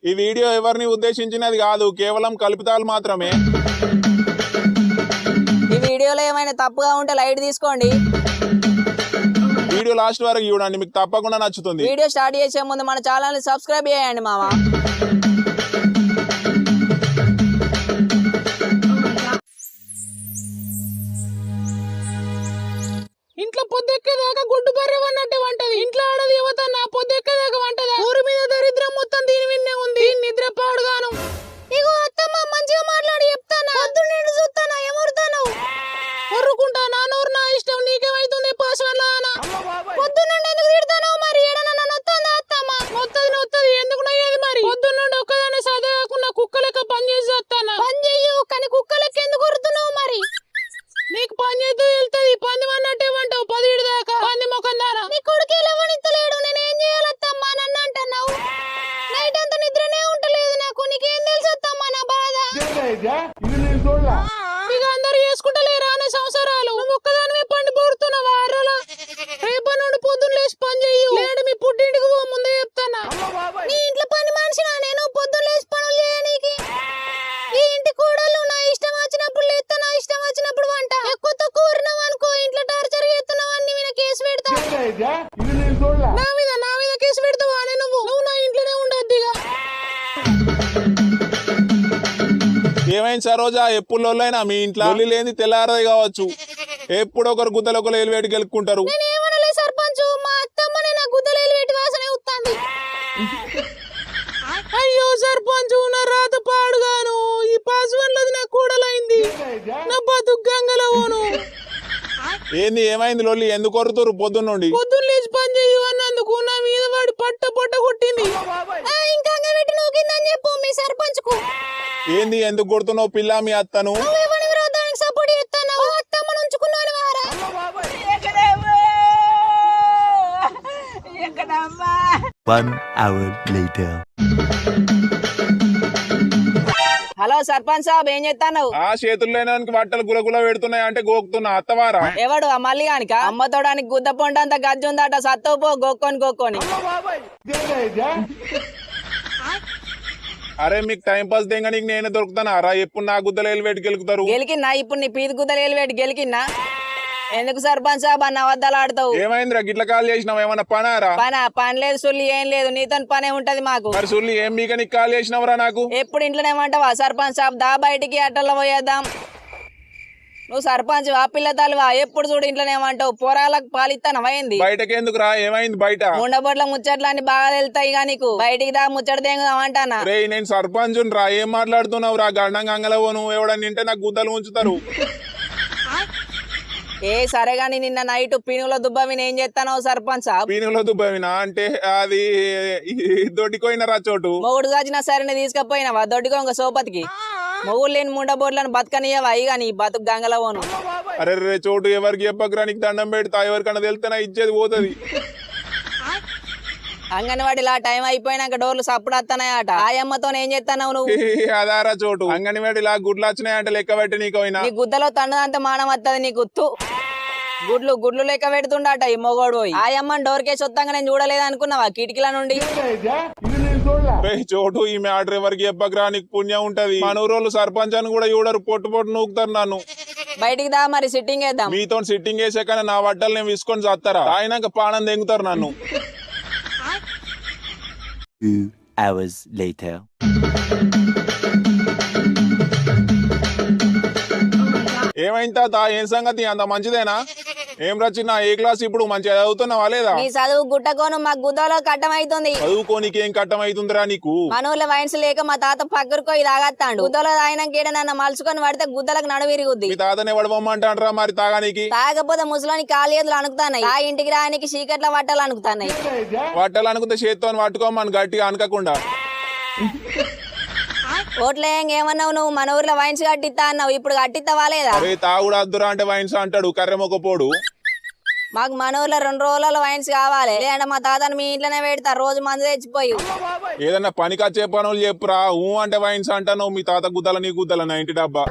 ఈ వీడియో ఎవరిని ఉద్దేశించినది కాదు, కేవలం కల్పితాలు మాత్రమే. ఈ వీడియోలో ఏమైనా తప్పుగా ఉంటే లైట్ తీసుకోండి. వీడియో లాస్ట్ వరకు చూడండి, మీకు తప్పకుండా నచ్చుతుంది. వీడియో స్టార్ట్ చేసే ముందు మన ఛానల్ ని సబ్స్క్రైబ్ చేయండి మామ. ఇంట్లో పొద్దెక్కేదాకా గుడ్డు బర్రెవన్నట్టే వంటది. ఇంట్లో ఆడది యువత నా పొద్దెక్కేదాకా వంటదా? ఊరి మీద దరిద్రం మొత్తం దీని విన్నే ఉంది. నిద్ర పాడుగాను. ఇగో అత్తమ్మ మంచిగా మాట్లాడి చెప్తానా? పొద్దున్న చూస్తానా ఏమరుతాను? ఒర్రుకుంటా నా నోరు నా ఇష్టం, నీకేమైతుంది పాస్వర్డ్లా? పొద్దున్న ఎందుకు తిడతాను? మరి ఏడన్నా నొత్తందా అత్తమ్మ? నొత్తది ఎందుకు నయ్యేది? మరి పొద్దున్న ఒక్కదాన్ని చదవకుండా కుక్క లెక్క పని చేసి వస్తానా? పని చెయ్యు, కానీ కుక్క లెక్క ఎందుకు కొడుతున్నావు? మరి నీకు పని చేస్తూ వెళ్తుంది. పంది అన్నట్టే వంటావు 10 దాకా. పంది మొఖం దానా నీ కొడుకు ఎవరిత్తలేడు. నేను ఏం చేయాలత్తమ్మా? నన్ను అంటున్నావు. నైట్ అంతా నిద్రనే ఉంటలేదు నాకు. నీకేం తెలుసు అత్తమ్మా నా బాధ? ఇక అందరు చేసుకుంటలేరా అనే సంవత్సరాలు. నువ్వు ఒక్కదానివే పండి పోరుతున్నావు. ఆరలా రేపటి నుండి పొద్దున్న లేచి పని చెయ్యు. లేడు మీ పుట్టింటికి పో, ముందే చెప్తానా. నీ ఇంట్లో పని మనిషినా నేను? పొద్దున్న లేచి పనులు చేయనీకి. ఈ ఇంటి కూడలు నా ఇష్టం వచ్చినప్పుడు లేస్తా, నా ఇష్టం వచ్చినప్పుడు వంట. ఎక్కువ తక్కువ ఊరినావు అనుకో, ఇంట్లో టార్చర్ చేస్తున్నావు అని మీద కేసు పెడతా. నా మీద కేసు పెడతావా అని? నువ్వు నా ఇంట్లోనే ఉండద్దిగా. ఏమైంది సరోజా, ఎప్పుడులోనైనా మీ ఇంట్లో లొల్లి లేని తెల్లారది కావచ్చు. ఎప్పుడు ఒకరు గుద్దలు ఒకరు ఎలివేటి గెలుక్కుంటారు. నేను ఏమనలే సర్పంచ్, మా అత్తమ్మనే నా గుద్దలు ఎలివేటి వాసనే వస్తుంది. అయ్యో సర్పంచ్, నా రాత పాడుగాను. ఈ పాస్వర్డ్లది నా కూడలైంది. నా బతుకు గంగలో పోను. ఏంది ఏమైంది లొల్లి? ఎందుకు కొరుతురు పొద్దున్న నుండి? పొద్దున్న లేచి పని చేయు అన్నందుకు నా మీద వాడు పొట్ట కొట్టింది. ఇంకా పెట్టి నూకిందని చెప్పు మీ సర్పంచ్ కు. ఏంది ఎందుకు కొడుతున్నావు పిల్ల మీ అత్తను? దానికి సపోర్ట్ చేస్తాను. అత్తమ్మను ఉంచుకున్నాను వారా. 1 hour later. హలో సర్పంచ్ సాబ్, ఏం చేస్తావు? ఆ చేతుల్లోకి బట్టలు గులగుల పెడుతున్నాయి అంటే గోకుతున్నా. అత్తవారా? ఎవడు ఆ మళ్ళీ గానిక? అమ్మతోడానికి గుద్ద పొండంత గజ్జి ఉందట, సత్తోపో గోక్కొని. అరే మీకు టైం పాస్ దేగా నీకు నేనే దొరుకుతానా రా? ఎప్పుడు నా గుద్దలు ఎలివేటి గెలుకుతారు? గెలికిన్నా ఇప్పుడు నీ పీది గుద్దలు వేటి గెలికిన్నా? ఎందుకు సర్పంచ్ సాబ్ అన్న అబద్ధాలు ఆడతావు? ఏమైందిరా గిట్ల కాల్ చేసినావు? ఏమన్నా పనారా? పని లేదు సుల్లి ఏం లేదు, నీతో పనే ఉంటది మాకు. మరి సుల్లి ఏం మీక నీకు కాల్ చేసినవరా? నాకు ఎప్పుడు ఇంట్లోనే ఏమంటావా సర్పంచ్ సాబ్? దా బయటికి అట్టల్లో పోయేద్దాం. నువ్వు సర్పంచ్ వా పిల్ల తల్లివా? ఎప్పుడు చూడు ఇంట్లోనే ఏమంటావు? పోరాలకు పాలిస్తానవా ఏంది? బయటకి ఎందుకు రా? ఏమైంది బయట? ముండబొట్ల ముచ్చట్లన్నీ బాగా వెళ్తాయి నీకు. బయటికి దా ముచ్చట దేంగుదాం అంటానా. రే నేను సర్పంచ్ రా, ఏం మాట్లాడుతున్నావు రా? గండం గంగలవో నువ్వు ఎవడని నింటే నాకు గుద్దలు ఉంచుతారు. ఏ సరే గాని నిన్న నైట్ పీనుగుల దుబ్బవి ఏం చేస్తానో సర్పంచ్ సాబ్? పీనుగుల దుబ్బవినా అంటే అది దొడ్డిపోయినరా చోటు. మొగుడు దాచిన సరే తీసుకపోయినావా దొడ్డికొంగ సోపతికి? మొగుడు లేని ముండబోట్లను బతకనియవా? ఇక నీ బతుకు గంగలవోను. అరే రే చోటు ఎవరికి చెప్పకరా, నీకు దండం పెడతా. ఎవరికన్నా తెలితే ఇచ్చేది పోతుంది. అంగన్వాడిలా టైం అయిపోయినాక డోర్లు సప్పుడు వస్తున్నాయట. ఆయమ్మతో ఏం చేస్తావు నువ్వు? అదారా చోటు, అంగన్వాడిలా గుడ్లు వచ్చినాయంటే లెక్క పెట్టి నీకు నీ గుద్దలో తన్నదంతా మానం వస్తుంది నీకు. గుడ్లు లెక్క పెడుతుండట ఈ మొగోడు. ఆయమ్మని డోర్ కేసి వస్తాగా నేను చూడలేదు అనుకున్నావా కిటికీల నుండి? చోటు ఈ మ్యాటర్ ఎవరికి చెప్పకరా, నీకు పుణ్యం ఉంటది. మన ఊరోళ్ళు సర్పంచ్ అని కూడా చూడరు, పొట్టు నూకుతారు నన్ను. బయటికి దా మరి సిట్టింగ్ వేద్దాం. మీతో సిట్టింగ్ వేసే కానీ నా బట్టలు నేను విసుకొని చేస్తారా? ఆయనక పానం దెంగుతారు నన్ను. 2 hours later. ఏమైంది తాత? ఏం సంగతి? అంత మంచిదేనా? ఏం రచన? ఏ క్లాస్ ఇప్పుడు? మంచిగా చదువుతున్నావా లేదా? నీ చదువు గుట్టకోను మా గుద్దలో కట్టమైతుంది. చదువుకోనికి ఏం కట్టమైతుందిరా నీకు? మనూర్ల వైన్స్ లేక మా తాత పక్కరుకో ఇది ఆగత్తాడు. గుద్దలో తాగినాక నన్ను మలుచుకొని పడితే గుద్దలకు నడువిరుగుద్ది. మీ తాతనే పడబొమ్మంటారా మరి తాగానికి? తాగపోతే ముసలోని కాలేజీలు అనుకుతాన్నాయి. ఆ ఇంటికి రానికి చీకట్ల వట్టలు అనుకుతాన్నాయి. వట్టలు అనుకుంటే చేత్తో పట్టుకోమని గట్టిగా అనకకుండా. ఓట్లే ఏమన్నావు నువ్వు? మన ఊర్లో వైన్స్ కట్టిస్తా అన్నావు, ఇప్పుడు కట్టిస్తావా లేదా? అరే తాగుడు అద్దురా అంటే వైన్స్ అంటాడు కర్రెమొకపోడు. మాకు మన ఊర్లో 2 రోజులలో వైన్స్ కావాలి, లేదంటే మా తాతను మీ ఇంట్లోనే పెడతా. రోజు మందు తెచ్చిపోయి ఏదన్నా పనికొచ్చే పనులు చెప్పురా. అంటే వైన్స్ అంటాను. మీ తాత గుద్దల నీ గుద్దల నా ఇంటి డబ్బా.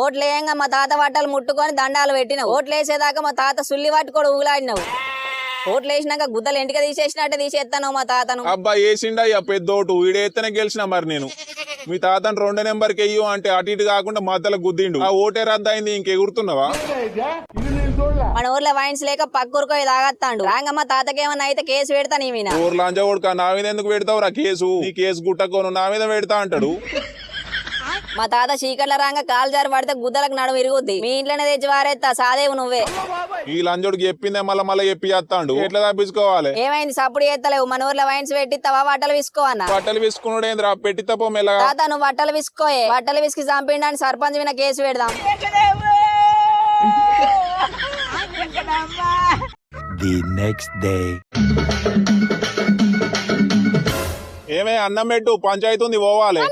ఓట్లేయంగా మా తాత బట్టలు ముట్టుకొని దండాలు పెట్టినావు. ఓట్లేసేదాకా మా తాత సుల్లి పట్టుకోడు ఊగులాడినావు. ఓట్లు వేసినాక గుద్దలు ఇంటికి తీసేసినట్టే తీసేస్తాను మా తాతను. అబ్బా వేసిండయ్యా పెద్దోటు ఈడేత్తనే గెలిచిన మరి నేను. మీ తాతను 2 నెంబర్కి వెయ్యు అంటే అటు ఇటు కాకుండా మధ్యలో గుద్దిండు. ఆ ఓటే రద్దయింది, ఇంకెగురుతున్నావా? మన ఊర్లో వైన్స్ లేక పక్కూరుకో తాగత్తాండు. రాంగమ్మ తాతకేమన్నా అయితే కేసు పెడతా నీ మీద. ఊర్లో అంజగొడుక నా మీద ఎందుకు పెడతావురా కేసు? నీ కేసు గుట్టకోను నా మీద పెడతా అంటాడు. మా తాత చీకట్ల రాంగ కాలు జారి పడితే గుద్దలకు నడుము విరుగుద్ది. మీ ఇంట్లోనే తెచ్చి వారేస్తా సాదేవు నువ్వే. ఈ లంజోడికి చెప్పిందే మళ్ళా చెప్పి చేస్తాడు. ఎట్లా తప్పించుకోవాలి? ఏమైంది సప్పుడు చేస్తలేవు? మన ఊర్లో వైన్స్ పెట్టిస్తావా? బట్టలు విసుకోవన్నా? బట్టలు విసుకున్నాడు ఏంద్రా? పెట్టి తప్ప మెల్లగా. తాత నువ్వు బట్టలు విసుకోయే. బట్టలు విసికి చంపిండని సర్పంచ్ మీద కేసు పెడదాం. The next day. ఏమే అన్నం పెట్టు, పంచాయతీ ఉంది పోవాలి.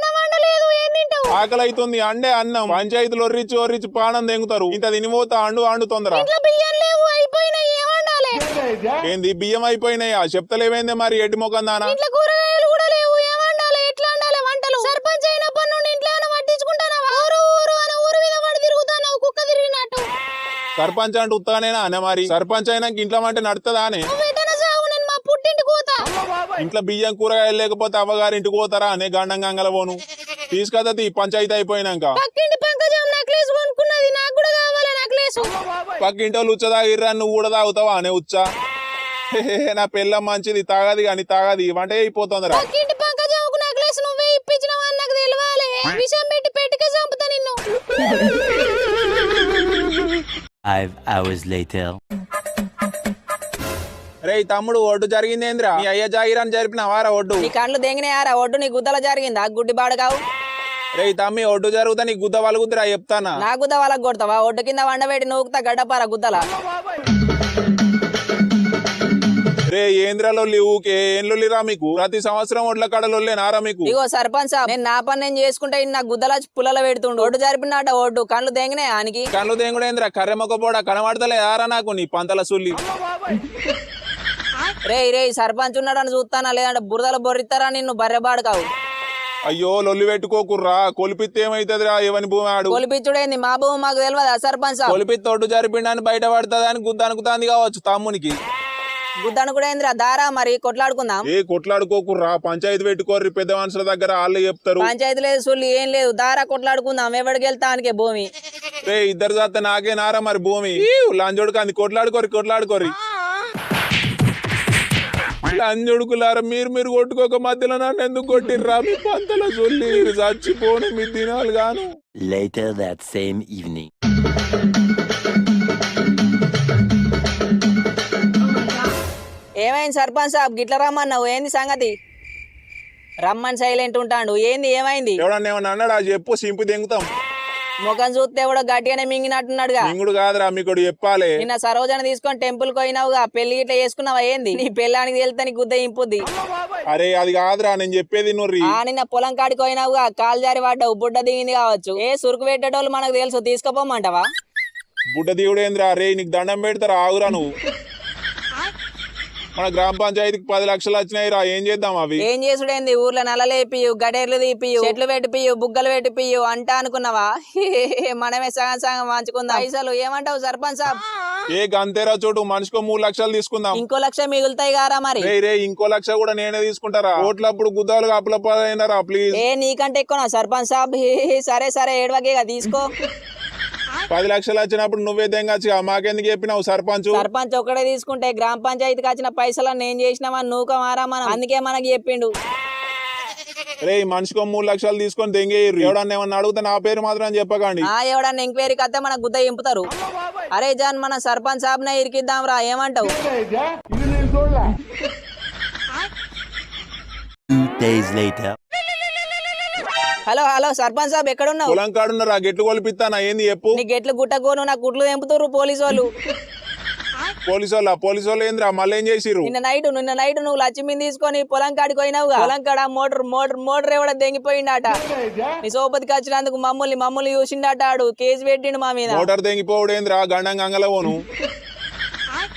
ఆకలి అవుతుంది అండే అన్నం. పంచాయతీలు ఒర్రిచి పానం దెంగుతారు. ఇంత తినిపోతా అండు తొందర. ఏంది బియ్యం అయిపోయినాయా? చెప్తలేవేందే మరి ఎడ్డి మొఖం దానా? సర్పంచ్ అంటే ఉత్తగానేనా అనే? మరి సర్పంచ్ అయినాక ఇంట్లో అంటే నడుతుందా అనే? ఇంట్లో బియ్యం కూరగాయలు లేకపోతే అవ్వగారి ఇంటికి పోతారా అనే? గండం గంగల పోను తీసుకది పంచాయతీ అయిపోయినాక. పక్కింటి వాళ్ళు ఉచ్చ తాగిర్రా, నువ్వు కూడా తాగుతావా అనే? ఉచ్చా నా పిల్లం మంచిది, తాగది కానీ తాగది వంట అయిపోతుందిరా. 5 hours later. రే తమ్ముడు, ఒడ్డు జరిగిందేంద్రా? నీ అయ్య జాగిరాన్ని జరిపినవారా ఒడ్డు? నీ కళ్ళు దెంగినాయారా? ఒడ్డు నీ గుద్దల జరిగిందా? గుడ్డి బాడుగావు. రే తమ్మి, ఒడ్డు జరుగుతా నీ గుద్ద వలుగుద్దిరా చెప్తానా? నా గుద్ద వాళ్ళకి కొడతావా? ఒడ్డు కింద వండబెట్టి నూకుతా గడ్డపారా గుద్దల. రే ఏంద్రలో ఊకే ఏం లొల్లిరా మీకు? ప్రతి సంవత్సరం ఒడ్ల కడలొల్లే నారా మీకు? ఇగో సర్పంచ్ సాబ్, నేను నా పని నేను చేసుకుంటే నా గుద్దల పుల్లల పెడుతుండు. ఒడ్డు జరిపినాట ఒడ్డు కళ్ళు దెంగినాయి ఆనికి. కళ్ళు దేంగుడేంద్రా? కర్రెమ్మక పోడా కనబడతలే ఆరా నాకు నీ పంతల సుల్లి. రే సర్పంచ్ ఉన్నాడని చూస్తానా? లేదంటే బురదల బొర్రిస్తారా నిన్ను? బర్రెబాడు కావు. అయ్యో లొల్లి పెట్టుకోకుర్రా, కొలిపిత్తే ఏమైతుందిరా? ఎవని భూమి ఆడు? కొలిపిచ్చుడేంది? మా భూమి మాకు తెలియదా సర్పంచ్ సాబ్? కొలిపిత్తి ఒడ్డు జరిపిండని బయట పడుతుందని గుద్ద అనుకుతాంది కావచ్చు తమ్మునికి. గుద్దను కూడా ఏందిరా? దారా మరి కొట్లాడుకుందాం. ఏ కొట్లాడుకోకుర్రా, పంచాయతీ పెట్టుకోర్రి, పెద్ద మనుషుల దగ్గర వాళ్ళు చెప్తారు. పంచాయతీ లేదు సుల్లి ఏం లేదు, దారా కొట్లాడుకుందాం. ఎవడికి వెళ్తానికే భూమి. రే ఇద్దరు చేస్తే నాకే నారా మరి భూమి. లంజోడుకు అంది కొట్లాడుకోరి. లంజోడుకులారా, మీరు కొట్టుకోక మధ్యలో నన్ను ఎందుకు కొట్టిర్రా? మీ పంతల సొల్లి చచ్చిపోను మీ దినాలు గాను. Later that same evening. ఏమైంది సర్పంచ్ సాబ్? గిట్ల రమ్మన్నావు, ఏంది సంగతి? రమ్మని సైలెంట్ ఉంటాడు. ఏంది ఏమైంది? ఎవడన్నా ఏమన్నా అన్నాడు? అది చెప్పు, సింపు దెంగుతాం. ముఖం చూస్తే కూడా గట్టిగానే మింగినట్టున్నాడుగా. మింగుడు కాదురా, మీకు చెప్పాలి. నిన్న సరోజన తీసుకొని టెంపుల్ కి పోయినావుగా, పెళ్లి గిట్ల చేసుకున్నావా ఏంది? నీ పెళ్ళానికి వెళ్తే నీ గుద్ద ఇంపుద్ది. అరే అది కాదురా, నేను చెప్పేది నుర్రి. నిన్న పొలం కాడికి పోయినావుగా, కాలు జారి పడ్డావు, బుడ్డ దిగింది కావచ్చు. ఏ సురుకు పెట్టేటోళ్ళు మనకు తెలుసు, తీసుకుపోమంటావా? బుడ్డ దేవుడేంద్రా? రే నీకు దండం పెడతారా? ఆగురా నువ్వు. మన గ్రామ పంచాయతీకి 10 లక్షలు వచ్చినాయి రా, ఏం చేద్దాం అవి? ఏం చేసుడేంది? ఊర్లో నల్లలేపియు, గడేర్లు తీపియు, చెట్లు పెట్టిపియు, బుగ్గలు పెట్టిపియు అంటా అనుకున్నావా? మనమే సగం పంచుకుందాం. పైసలు ఏమంటావు సర్పంచ్ సాబ్? ఏ గంతేరా చోటు, మనిషికో 3 లక్షలు తీసుకుందాం. ఇంకో 1,00,000 మిగులుతాయి గారా మరి? రే ఇంకో 1,00,000 కూడా నేనే తీసుకుంటారా? ఓట్లప్పుడు గుద్దాలు అప్పులైనారా ప్లీజ్. ఏ నీకంటే ఎక్కువ సర్పంచ్ సాబ్? సరే ఏడవకేగా తీసుకో. 10 లక్షలు వచ్చినప్పుడు నువ్వే దెంగచ్చు, మాకెందుకు చెప్పినావు సర్పంచ్? సర్పంచ్ ఒక్కడే తీసుకుంటే గ్రామ పంచాయతీకి వచ్చిన పైసలను నేను చేసినామని నూకమారా మనం, అందుకే మనకి చెప్పిండు. రే మనిషికో 3 లక్షలు తీసుకొని దెంగేయ్యి. ఎవడన్నా ఏమన్నా అడిగితే నా పేరు మాత్రం చెప్పకండి. ఎవడన్నా ఎంక్వైరీకి వస్తే మన గుద్ద ఇంపుతారు. అరే జాన్, మన సర్పంచ్ సాబ్ నే ఇరికిద్దాం రా, ఏమంటావు? 2 days later. హలో సర్పంచ్ సాబ్ ఎక్కడున్నావు? పొలం కాడున్నారా? గెట్లు కొలిపిస్తానా? ఏంది చెప్పు. నీ గెట్లు గుట్టకోను, నా గుట్లు తెంపుతారు పోలీసు వాళ్ళు. పోలీసు వాళ్ళు ఏంద్రా? మళ్ళీ ఏం చేసిర్రు? నిన్న నైట్ నువ్వు లక్ష్మిని తీసుకొని పొలం కాడికి పోయినావుగా, పొలం కాడ మోటార్ ఎవడ దెంగిపోయిండట. నీ సోపతికి వచ్చినందుకు మమ్మల్ని చూసిండట. ఆడు కేసు పెట్టిండు మా మీద. మోటార్ దెంగిపోవడం ఏంద్రా? గండం గంగలవోను.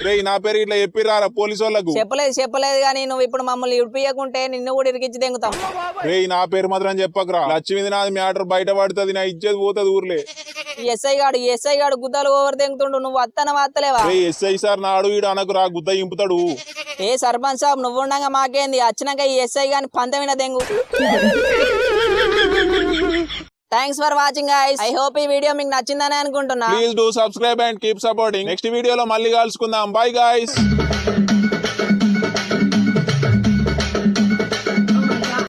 రే నా పేరు ఇట్లా చెప్పిర్రా పోలీసు వాళ్ళకు? చెప్పలేదు కానీ నువ్వు ఇప్పుడు మమ్మల్ని ఇడిపియకుంటే నిన్ను కూడా ఇరికిచ్చి దెంగుతాం. రే నా పేరు మాత్రం చెప్పకరా. లక్ష్మీది నాది మ్యాటర్ బయట పడుతుంది, నా ఇజ్జత్ పోతుంది ఊర్లే. ఈ ఎస్ఐ గాడు గుద్దలు ఓవర్ తెంగుతుండు, నువ్వు వత్తలేవా? ఎస్ఐ సార్ నాడు ఈడు అనకు రా గుద్ద ఇంపుతాడు. ఏ సర్పంచ్ సాబ్ నువ్వు ఉండగా మాకేంది, వచ్చినాక ఈ ఎస్ఐ గాని పంతమైన దెంగు. Thanks for watching guys. I hope ఈ వీడియో మీకు నచ్చిందని అనుకుంటున్నా. Please do subscribe and keep supporting. Next వీడియోలో మళ్ళీ కలుసుకుందాం. Bye guys.